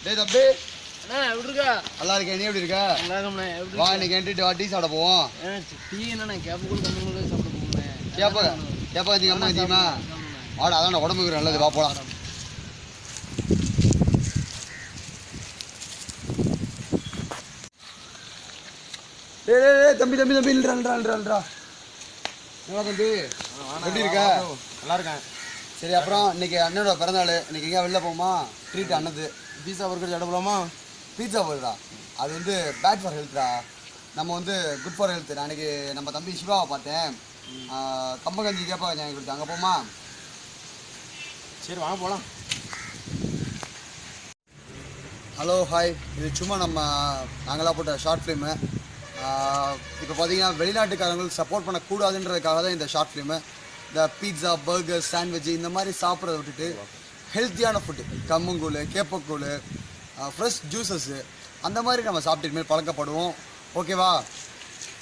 டேய் தம்பி அண்ணா எப்படி இருக்கா? நல்லா இருக்கேன். நீ எப்படி இருக்க? நல்லா இருக்கேண்ணே. எப்படி வா இன்னைக்கு என்கிட்ட வா டீ சாப்பிட போவோம். டீ என்னண்ணே கேப்பக்கூட கம்மியாக சாப்பிட போகணுண்ணே. கேப்ப கஞ்சி கம்ம கஞ்சிமா வாடா அதான் உடம்புக்கு நல்லது. வா போலாம். டேய் தம்பி தம்பி தம்பி இல்லடா நல்லா தம்பி எப்படி இருக்க? நல்லா இருக்கேன். சரி அப்புறம் இன்னைக்கு அண்ணனோட பிறந்தநாள். இன்னைக்கு எங்கேயா வெளில போகுமா? ட்ரீட் அண்ணது. பீஸா பர்கர் சாப்பிட போகலாமா? பீட்சா போடுறா அது வந்து பேட் ஃபார் ஹெல்த்ரா. நம்ம வந்து குட் ஃபார் ஹெல்த். நான் அன்றைக்கி நம்ம தம்பி சிவாவை பார்த்தேன். கம்பங்கஞ்சி கேப்பா கஞ்சி கொடுத்து அங்கே போமா? சரி வாங்க போகலாம். Hello hi. இது சும்மா நாங்களாக போட்ட ஷார்ட் ஃபிலிமு. இப்போ பார்த்தீங்கன்னா வெளிநாட்டுக்காரங்களுக்கு சப்போர்ட் பண்ணக்கூடாதுன்றதுக்காக தான் இந்த ஷார்ட் ஃபிலிமு. இந்த பீட்சா பர்கர் சாண்ட்விட்சு இந்த மாதிரி சாப்பிட்றத விட்டுட்டு ஹெல்த்தியான ஃபுட்டு கம்மங்கூழ் கேப்பக்கூழ் ஃப்ரெஷ் ஜூஸஸ்ஸு அந்த மாதிரி நம்ம சாப்பிட்டு மேல் பழக்கப்படுவோம். ஓகேவா?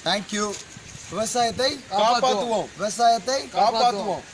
தேங்க்யூ. விவசாயத்தை காப்பாற்றுவோம். விவசாயத்தை காப்பாற்றுவோம்.